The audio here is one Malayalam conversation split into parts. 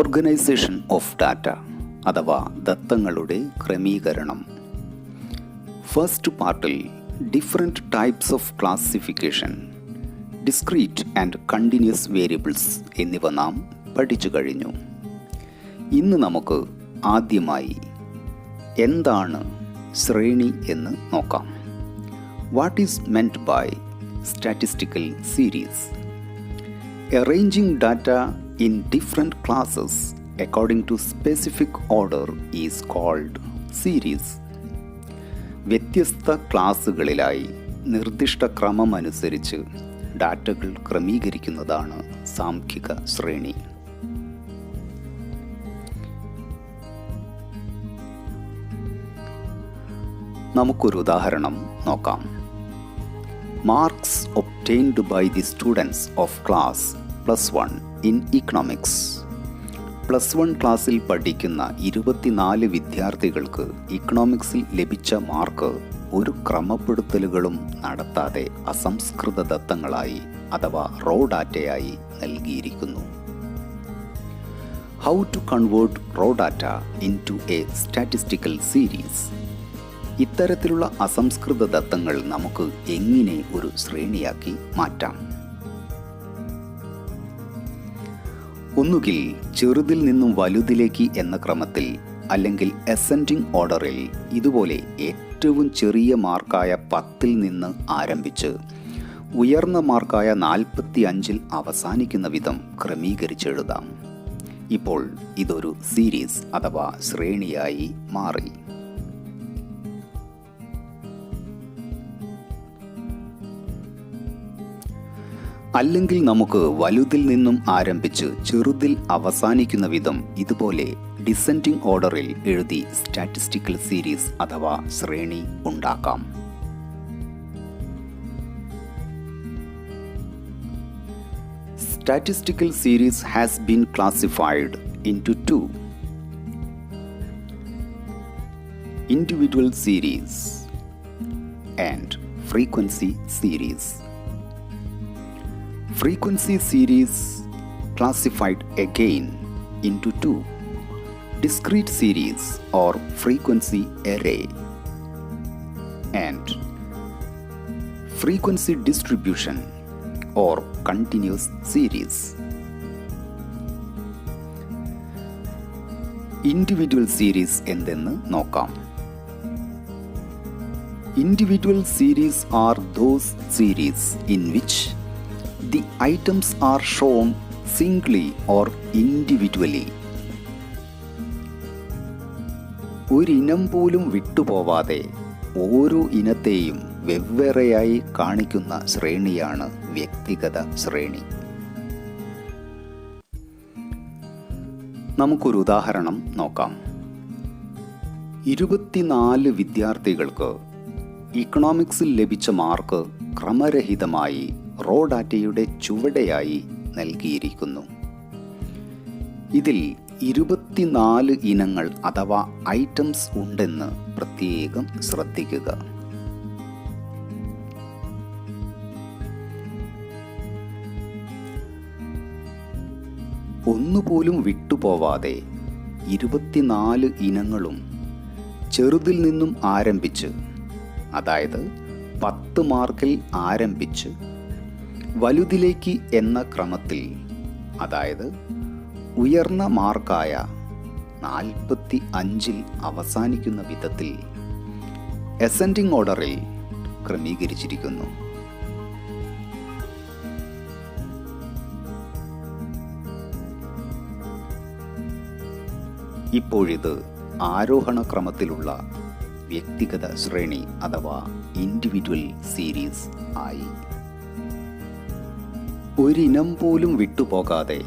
ഓർഗനൈസേഷൻ ഓഫ് ഡാറ്റ അഥവാ ദത്തങ്ങളുടെ ക്രമീകരണം. ഫസ്റ്റ് പാർട്ടിൽ different types of classification, discrete and continuous variables എന്നിവ നാം പഠിച്ചു കഴിഞ്ഞു. ഇന്ന് നമുക്ക് ആദ്യമായി എന്താണ് ശ്രേണി എന്ന് നോക്കാം. What is meant by statistical series? Arranging data in different classes according to specific order is called series. വ്യത്യസ്ത ക്ലാസുകളിലായി നിർദ്ദിഷ്ട ക്രമമനുസരിച്ച് ഡാറ്റകൾ ക്രമീകരിക്കുന്നതാണ് സാംഖിക ശ്രേണി. നമുക്കൊരു ഉദാഹരണം നോക്കാം. Marks obtained by the students of class +1 in economics. +1 ക്ലാസ്സിൽ പഠിക്കുന്ന 24 വിദ്യാർത്ഥികൾക്ക് ഇക്കണോമിക്സിൽ ലഭിച്ച മാർക്ക് ഒരു ക്രമപ്പെടുത്തലുകളും നടത്താതെ അസംസ്കൃത ദത്തങ്ങളായി അഥവാ റോ ഡാറ്റയായി നൽകിയിരിക്കുന്നു. How to convert raw data into a statistical series? ഇത്തരത്തിലുള്ള അസംസ്കൃത ദത്തങ്ങൾ നമുക്ക് എങ്ങനെ ഒരു ശ്രേണിയാക്കി മാറ്റാം? ഒന്നുകിൽ ചെറുതിൽ നിന്നും വലുതിലേക്ക് എന്ന ക്രമത്തിൽ, അല്ലെങ്കിൽ അസെൻഡിങ് ഓർഡറിൽ ഇതുപോലെ ഏറ്റവും ചെറിയ മാർക്കായ 10-ൽ നിന്ന് ആരംഭിച്ച് ഉയർന്ന മാർക്കായ 45-ൽ അവസാനിക്കുന്ന വിധം ക്രമീകരിച്ചെഴുതാം. ഇപ്പോൾ ഇതൊരു സീരീസ് അഥവാ ശ്രേണിയായി മാറി. അല്ലെങ്കിൽ നമുക്ക് വലുതിൽ നിന്നും ആരംഭിച്ച് ചെറുതിൽ അവസാനിക്കുന്ന വിധം ഇതുപോലെ ഡിസെൻഡിങ് ഓർഡറിൽ എഴുതി സ്റ്റാറ്റിസ്റ്റിക്കൽ സീരീസ് അഥവാ ശ്രേണി ഉണ്ടാക്കാം. Statistical series has been classified into two: individual series and frequency series. Frequency series classified again into two: discrete series or frequency array and frequency distribution or continuous series. Individual series എന്തെന്ന് നോക്കാം. Individual series are those series in which the items are shown singly or individually. ഒരിനം പോലും വിട്ടുപോവാതെ ഓരോ ഇനത്തെയും വെവ്വേറെയായി കാണിക്കുന്ന ശ്രേണിയാണ് വ്യക്തിഗത ശ്രേണി. നമുക്കൊരു ഉദാഹരണം നോക്കാം. 24 വിദ്യാർത്ഥികൾക്ക് ഇക്കണോമിക്സിൽ ലഭിച്ച മാർക്ക് ക്രമരഹിതമായി റോ ഡാറ്റയുടെ ചുവടെയായി നൽകിയിരിക്കുന്നു. ഇതിൽ 24 ഇനങ്ങൾ അഥവാ ഐറ്റംസ് ഉണ്ടെന്ന് പ്രത്യേകം ശ്രദ്ധിക്കുക. ഒന്നുപോലും വിട്ടുപോവാതെ 24 ഇനങ്ങളും ചെറുതിൽ നിന്നും ആരംഭിച്ച്, അതായത് 10 മാർക്കിൽ ആരംഭിച്ച് വലുതിലേക്ക് എന്ന ക്രമത്തിൽ, അതായത് ഉയർന്ന മാർക്കായ 45-ൽ അവസാനിക്കുന്ന വിധത്തിൽ അസെൻഡിങ് ഓർഡറിൽ ക്രമീകരിച്ചിരിക്കുന്നു. ഇപ്പോഴിത് ആരോഹണ ക്രമത്തിലുള്ള വ്യക്തിഗത ശ്രേണി അഥവാ ഇൻഡിവിജ്വൽ സീരീസ് ആയി. ഒരിനം പോലും വിട്ടുപോകാതെ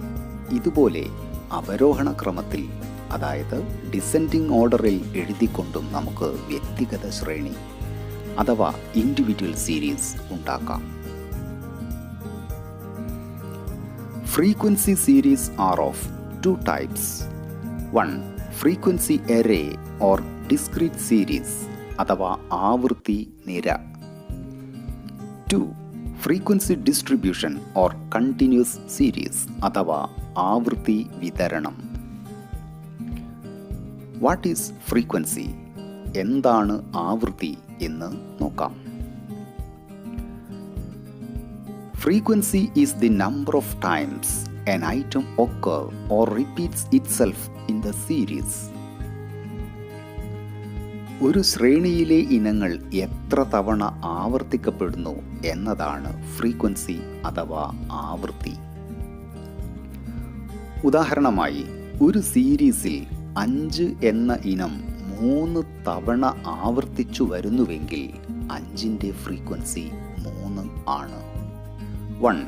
ഇതുപോലെ അവരോഹണ ക്രമത്തിൽ, അതായത് ഡിസെൻഡിങ് ഓർഡറിൽ എഴുതിക്കൊണ്ടും നമുക്ക് വ്യക്തിഗത ശ്രേണി അഥവാ ഇൻഡിവിജ്വൽ സീരീസ് ഉണ്ടാക്കാം. Frequency series are of two types. 1. Frequency array or discrete series അഥവാ ആവൃത്തി നിര. 2. Frequency distribution or continuous series അഥവാ ആവൃത്തി വിതരണം. What is frequency? എന്താണ് ആവൃത്തി എന്ന് നോക്കാം. Frequency is the number of times an item occurs or repeats itself in the series. ഒരു ശ്രേണിയിലെ ഇനങ്ങൾ എത്ര തവണ ആവർത്തിക്കപ്പെടുന്നു എന്നതാണ് ഫ്രീക്വൻസി അഥവാ ആവൃത്തി. ഉദാഹരണമായി, ഒരു സീരീസിൽ 5 എന്ന ഇനം 3 തവണ ആവർത്തിച്ചു വരുന്നുവെങ്കിൽ 5ന്റെ ഫ്രീക്വൻസി 3 ആണ്. 1.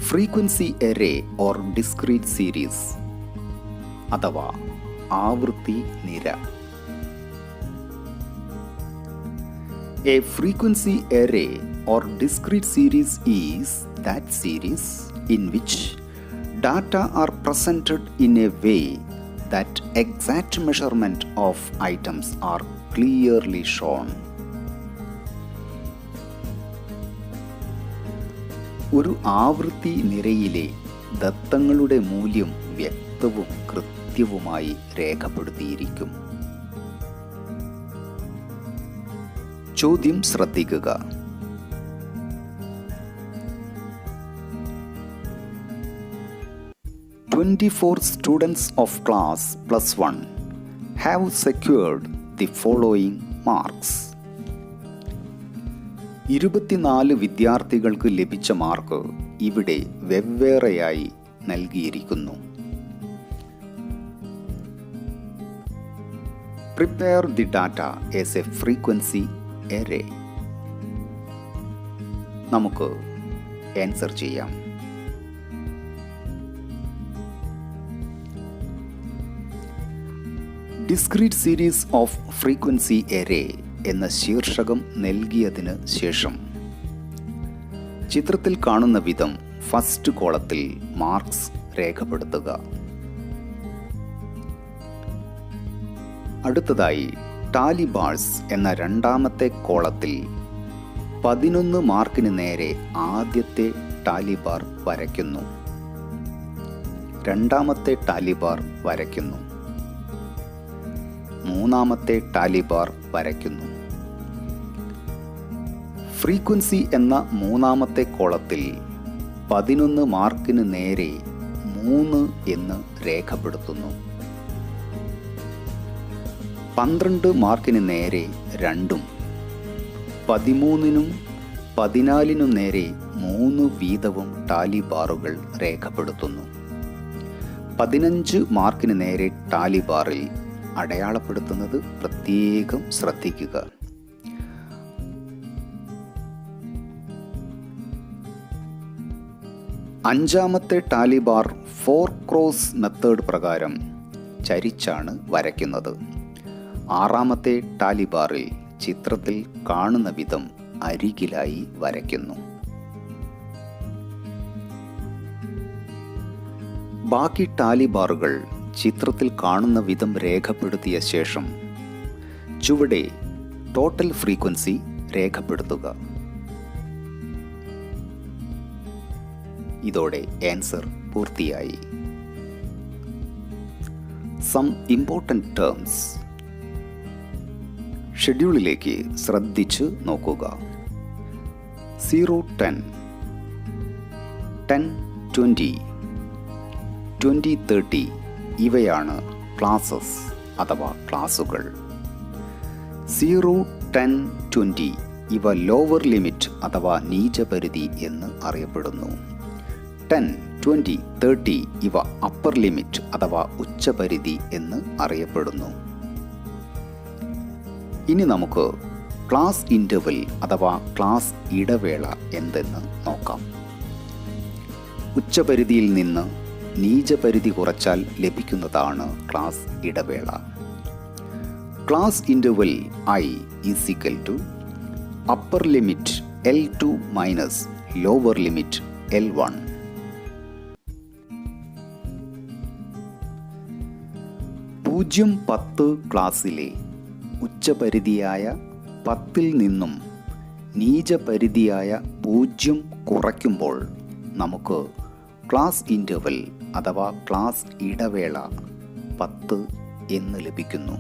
Frequency array or discrete series അഥവാ ആവൃത്തി നിര. A frequency array or discrete series is that series in which data are presented in a way that exact measurement of items are clearly shown. ഒരു ആവൃത്തി നിരയിലെ ദത്തങ്ങളുടെ മൂല്യം വ്യക്തവും കൃത്യവുമായി രേഖപ്പെടുത്തിയിരിക്കും. ചോദ്യം ശ്രദ്ധിക്കുക. 24 students of class +1 have secured the following marks. 24 വിദ്യാർത്ഥികൾക്ക് ലഭിച്ച മാർക്ക് ഇവിടെ വെവ്വേറെയായി നൽകിയിരിക്കുന്നു. Prepare the data as a frequency array. നമുക്ക് ആൻസർ ചെയ്യാം. Discrete series of frequency array എന്ന ശീർഷകം നൽകിയതിന് ശേഷം ചിത്രത്തിൽ കാണുന്ന വിധം ഫസ്റ്റ് കോളത്തിൽ മാർക്സ് രേഖപ്പെടുത്തുക. അടുത്തതായി ടാലി ബാർസ് എന്ന രണ്ടാമത്തെ കോളത്തിൽ 11 മാർക്കിന് നേരെ ആദ്യത്തെ ടാലി ബാർ വരയ്ക്കുന്നു. രണ്ടാമത്തെ ടാലി ബാർ വരയ്ക്കുന്നു. മൂന്നാമത്തെ ടാലി ബാർ വരയ്ക്കുന്നു. ഫ്രീക്വൻസി എന്ന മൂന്നാമത്തെ കോളത്തിൽ 11 മാർക്കിന് നേരെ 3 എന്ന് രേഖപ്പെടുത്തുന്നു. 12 മാർക്കിന് നേരെ 2ഉം 13നും 14നും നേരെ 3 വീതവും ടാലി ബാറുകൾ രേഖപ്പെടുത്തുന്നു. 15 മാർക്കിന് നേരെ ടാലി ബാറിൽ അടയാളപ്പെടുത്തുന്നത് പ്രത്യേകം ശ്രദ്ധിക്കുക. അഞ്ചാമത്തെ ടാലി ബാർ 4 ക്രോസ് മെത്തേഡ് പ്രകാരം ചരിച്ചാണ് വരയ്ക്കുന്നത്. ആറാമത്തെ ടാലി ബാറിൽ ചിത്രത്തിൽ കാണുന്ന വിധം അരികിലായി വരയ്ക്കുന്നു. ബാക്കി ടാലി ബാറുകൾ ചിത്രത്തിൽ കാണുന്ന വിധം രേഖപ്പെടുത്തിയ ശേഷം ചുവടെ ടോട്ടൽ ഫ്രീക്വൻസി രേഖപ്പെടുത്തുക. ഇതോടെ ആൻസർ പൂർത്തിയായി. Some important terms. ഷെഡ്യൂളിലേക്ക് ശ്രദ്ധിച്ച് നോക്കുക. 0-10, 10-20, 20-30 ഇവയാണ് ക്ലാസസ് അഥവാ ക്ലാസുകൾ. 0-10-20 ഇവ ലോവർ ലിമിറ്റ് അഥവാ നീചപരിധി എന്ന് അറിയപ്പെടുന്നു. 10-20-30 ഇവ അപ്പർ ലിമിറ്റ് അഥവാ ഉച്ചപരിധി എന്ന് അറിയപ്പെടുന്നു. ഇനി നമുക്ക് ക്ലാസ് ഇൻ്റർവെൽ അഥവാ ക്ലാസ് ഇടവേള എന്തെന്ന് നോക്കാം. ഉച്ചപരിധിയിൽ നിന്ന് നീചപരിധി കുറച്ചാൽ ലഭിക്കുന്നതാണ് ക്ലാസ് ഇടവേള. Class interval I = upper limit L2 minus lower limit L1. പൂജ്യം 10 ക്ലാസ്സിലെ ഉച്ചപരിധിയായ 10ൽ നിന്നും നീചപരിധിയായ 0 കുറയ്ക്കുമ്പോൾ നമുക്ക് ക്ലാസ് ഇൻ്റർവെൽ അഥവാ ക്ലാസ് ഇടവേള 10 എന്ന് ലഭിക്കുന്നു.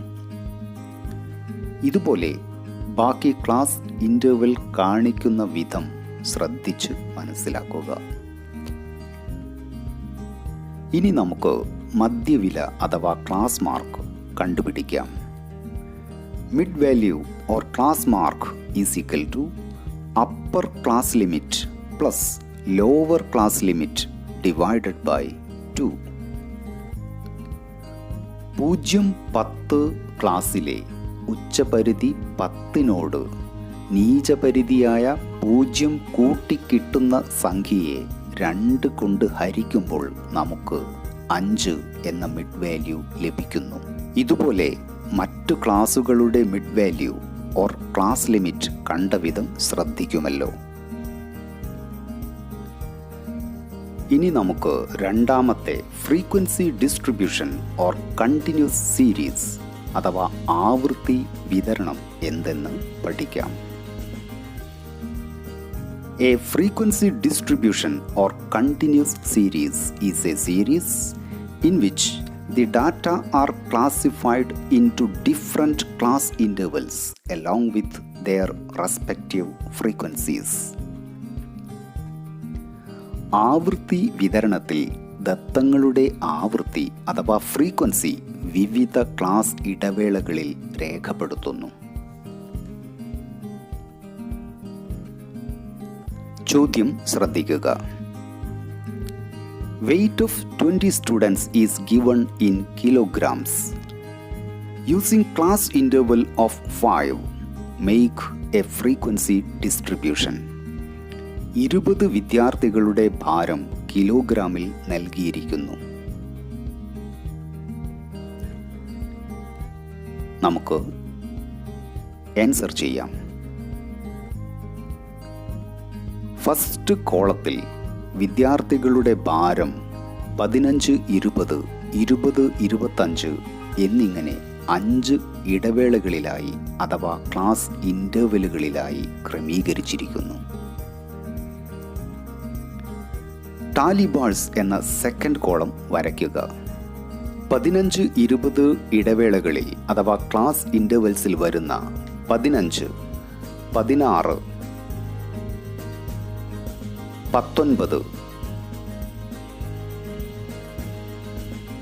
ഇതുപോലെ ബാക്കി ക്ലാസ് ഇൻ്റർവെൽ കാണിക്കുന്ന വിധം ശ്രദ്ധിച്ച് മനസ്സിലാക്കുക. ഇനി നമുക്ക് മധ്യവില അഥവാ ക്ലാസ് മാർക്ക് കണ്ടുപിടിക്കാം. Mid value or class mark is equal to upper class limit plus lower class limit divided by 2. 0-10 ക്ലാസ്സിലെ ഉച്ചപരിധി 10നോട് നീചപരിധിയായ 0 കൂട്ടിക്കിട്ടുന്ന സംഖ്യയെ 2 കൊണ്ട് ഹരിക്കുമ്പോൾ നമുക്ക് 5 എന്ന മിഡ് വാല്യൂ ലഭിക്കുന്നു. ഇതുപോലെ മറ്റു ക്ലാസുകളുടെ mid value or class limit കണ്ട വിധം ശ്രദ്ധിക്കുമല്ലോ. ഇനി നമുക്ക് രണ്ടാമത്തെ frequency distribution or continuous series അഥവാ ആവൃത്തി വിതരണം എന്തെന്ന് പഠിക്കാം. A frequency distribution or continuous series is A series in which the data are classified into different class intervals along with their respective frequencies. ആവൃത്തി വിതരണത്തിൽ ദത്തങ്ങളുടെ ആവൃത്തി അഥവാ ഫ്രീക്വൻസി വിവിധ ക്ലാസ് ഇടവേളകളിൽ രേഖപ്പെടുത്തുന്നു. ചോദ്യം ശ്രദ്ധിക്കുക. Weight of 20 students is given in kilograms. Using class interval of 5, make a frequency distribution. 20 വിദ്യാർത്ഥികളുടെ ഭാരം കിലോഗ്രാമിൽ നൽകിയിരിക്കുന്നു. നമുക്ക് ആൻസർ ചെയ്യാം. ഫസ്റ്റ് കോളത്തിൽ വിദ്യാർത്ഥികളുടെ ഭാരം 15, 20, 20, 25 എന്നിങ്ങനെ 5 ഇടവേളകളിലായി അഥവാ ക്ലാസ് ഇൻ്റർവെലുകളിലായി ക്രമീകരിച്ചിരിക്കുന്നു. ടാലി ബാർസ് എന്ന സെക്കൻഡ് കോളം വരയ്ക്കുക. 15, 20 ഇടവേളകളിൽ അഥവാ ക്ലാസ് ഇൻ്റർവെൽസിൽ വരുന്ന 15, 16, 19,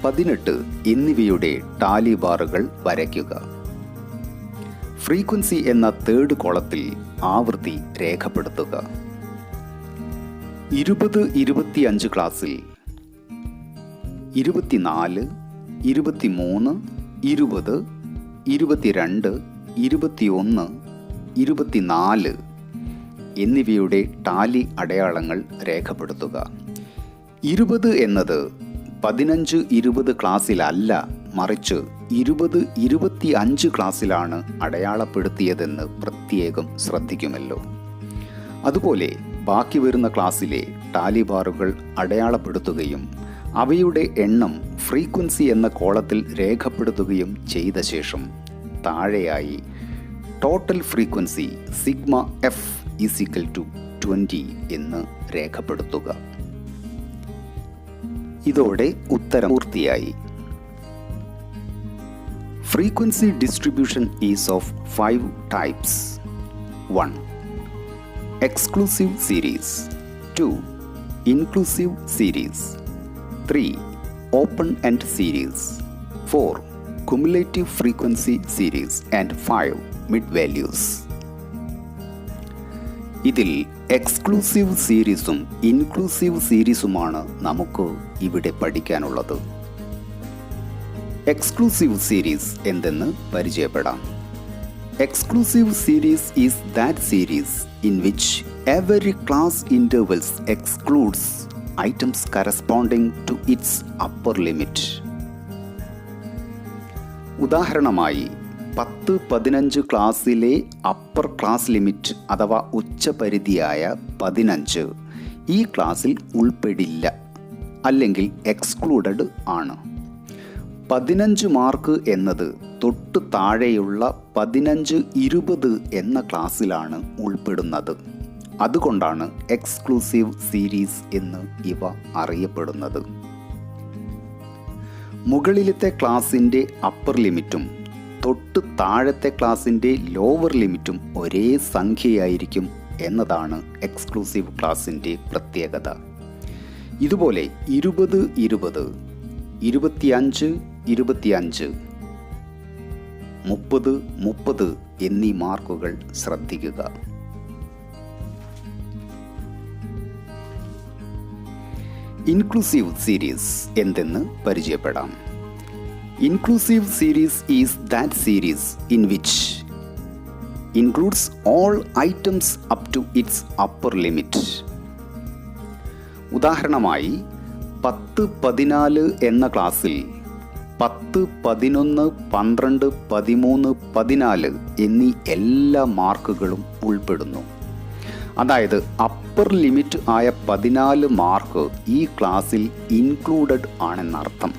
18 എന്നിവയുടെ ടാലി ബാറുകൾ വരയ്ക്കുക. ഫ്രീക്വൻസി എന്ന തേർഡ് കോളത്തിൽ ആവൃത്തി രേഖപ്പെടുത്തുക. 20, 25 ക്ലാസ്സിൽ 24, 23, 20, 22, 21, 24 എന്നിവയുടെ ടാലി അടയാളങ്ങൾ രേഖപ്പെടുത്തുക. 20 എന്നത് 15, 20 ക്ലാസ്സിലല്ല, മറിച്ച് 20, 25 ക്ലാസ്സിലാണ് അടയാളപ്പെടുത്തിയതെന്ന് പ്രത്യേകം ശ്രദ്ധിക്കുമല്ലോ. അതുപോലെ ബാക്കി വരുന്ന ക്ലാസ്സിലെ ടാലി ബാറുകൾ അടയാളപ്പെടുത്തുകയും അവയുടെ എണ്ണം ഫ്രീക്വൻസി എന്ന കോളത്തിൽ രേഖപ്പെടുത്തുകയും ചെയ്ത ശേഷം താഴെയായി total frequency sigma f is equal to 20 എന്ന് രേഖപ്പെടുത്തുക. ഇതോടെ ഉത്തരം പൂർത്തിയായി. Frequency distribution is of 5 types. 1. Exclusive series. 2. Inclusive series. 3. Open end series. 4. cumulative frequency series and 5 mid values. ഇതിൽ എക്സ്ക്ലൂസീവ് സീരീസും ഇൻക്ലൂസീവ് സീരീസുമാണ് നമുക്ക് ഇവിടെ പഠിക്കാനുള്ളത്. എക്സ്ക്ലൂസീവ് സീരീസ് എന്തെന്ന് പരിചയപ്പെടാം. Exclusive series is that series in which every class intervals excludes items corresponding to its upper limit. ഉദാഹരണമായി 10-15 ക്ലാസ്സിലെ അപ്പർ ക്ലാസ് ലിമിറ്റ് അഥവാ ഉച്ചപരിധിയായ 15 ഈ ക്ലാസ്സിൽ ഉൾപ്പെടില്ല, അല്ലെങ്കിൽ എക്സ്ക്ലൂഡഡ് ആണ്. 15 മാർക്ക് എന്നത് തൊട്ട് താഴെയുള്ള 15-20 എന്ന ക്ലാസ്സിലാണ് ഉൾപ്പെടുന്നത്. അതുകൊണ്ടാണ് എക്സ്ക്ലൂസീവ് സീരീസ് എന്ന് ഇവ അറിയപ്പെടുന്നത്. മുകളിലത്തെ ക്ലാസിൻ്റെ അപ്പർ ലിമിറ്റും തൊട്ട് താഴത്തെ ക്ലാസിൻ്റെ ലോവർ ലിമിറ്റും ഒരേ സംഖ്യയായിരിക്കും എന്നതാണ് എക്സ്ക്ലൂസീവ് ക്ലാസിൻ്റെ പ്രത്യേകത. ഇതുപോലെ 20, 20, 25, 25, 30, 30 എന്നീ മാർക്കുകൾ ശ്രദ്ധിക്കുക. ഇൻക്ലൂസീവ് സീരീസ് എന്തെന്ന് പരിചയപ്പെടാം. Inclusive series is that series in which includes all items up to its upper limit. ഉദാഹരണമായി 10, 14 എന്ന ക്ലാസ്സിൽ 10, 11, 12, 13, 14 എന്നീ എല്ലാ മാർക്കുകളും ഉൾപ്പെടുന്നു. അതായത് അപ്പർ ലിമിറ്റ് ആയ 14 മാർക്ക് ഈ ക്ലാസ്സിൽ ഇൻക്ലൂഡഡ് ആണെന്നർത്ഥം.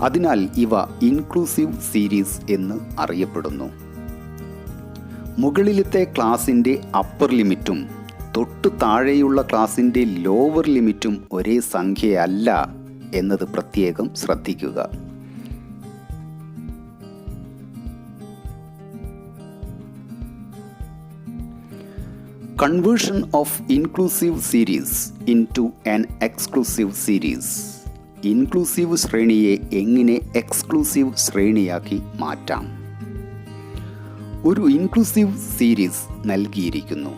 അതിനാൽ ഇവ ഇൻക്ലൂസീവ് സീരീസ് എന്ന് അറിയപ്പെടുന്നു. മുകളിലത്തെ ക്ലാസിൻ്റെ അപ്പർ ലിമിറ്റും തൊട്ടു താഴെയുള്ള ക്ലാസിൻ്റെ ലോവർ ലിമിറ്റും ഒരേ സംഖ്യയല്ല എന്നത് പ്രത്യേകം ശ്രദ്ധിക്കുക. Conversion of inclusive series into an exclusive series. Inclusive ശ്രേണിയെ എങ്ങനെ എക്സ്ക്ലൂസീവ് ശ്രേണിയാക്കി മാറ്റാം? ഒരു ഇൻക്ലൂസീവ് സീരീസ് നൽകിയിരിക്കുന്നു.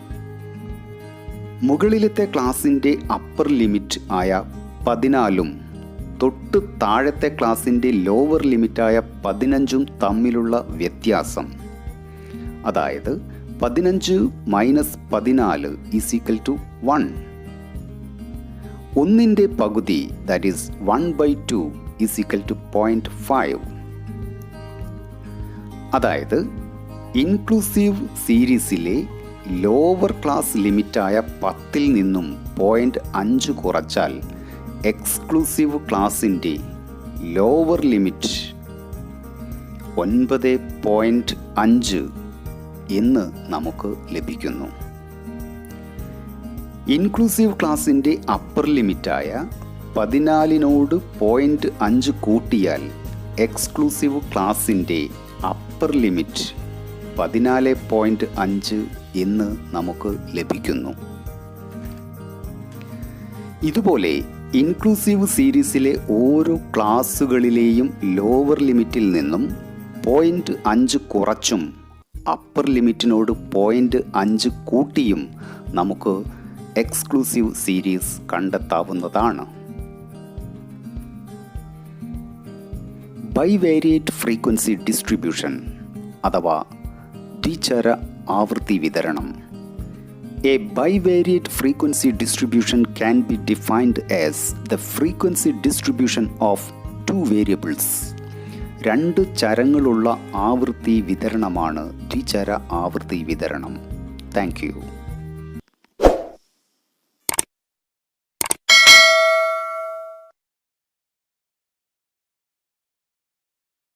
മുകളിലത്തെ ക്ലാസിൻ്റെ അപ്പർ ലിമിറ്റ് ആയ 14ഉം തൊട്ട് താഴത്തെ ക്ലാസിൻ്റെ ലോവർ ലിമിറ്റായ 15ഉം തമ്മിലുള്ള വ്യത്യാസം, അതായത് 15 - 14 = 1. ഒന്നിൻ്റെ പകുതി, ദാറ്റ് ഈസ് 1/2 = 0.5. അതായത് ഇൻക്ലൂസീവ് സീരീസിലെ ലോവർ ക്ലാസ് ലിമിറ്റായ 10ൽ നിന്നും 0.5 കുറച്ചാൽ എക്സ്ക്ലൂസീവ് ക്ലാസിൻ്റെ ലോവർ ലിമിറ്റ് 9.5 എന്ന് നമുക്ക് ലഭിക്കുന്നു. ഇൻക്ലൂസീവ് ക്ലാസിൻ്റെ അപ്പർ ലിമിറ്റായ 14നോട് 0.5 കൂട്ടിയാൽ എക്സ്ക്ലൂസീവ് ക്ലാസിൻ്റെ അപ്പർ ലിമിറ്റ് 14.5 എന്ന് നമുക്ക് ലഭിക്കുന്നു. ഇതുപോലെ ഇൻക്ലൂസീവ് സീരീസിലെ ഓരോ ക്ലാസ്സുകളിലെയും ലോവർ ലിമിറ്റിൽ നിന്നും 0.5 കുറച്ചും അപ്പർ ലിമിറ്റിനോട് 0.5 കൂട്ടിയും നമുക്ക് എക്സ്ക്ലൂസീവ് സീരീസ് കണ്ടെത്താവുന്നതാണ്. ബൈവേരിയേറ്റ് ഫ്രീക്വൻസി ഡിസ്ട്രിബ്യൂഷൻ അഥവാ ദ്വിചര ആവൃത്തി വിതരണം. A bivariate frequency distribution can be defined as the frequency distribution of two variables. 2 ചരങ്ങളുള്ള ആവൃത്തി വിതരണമാണ് ദ്വിചര ആവൃത്തി വിതരണം. Thank you.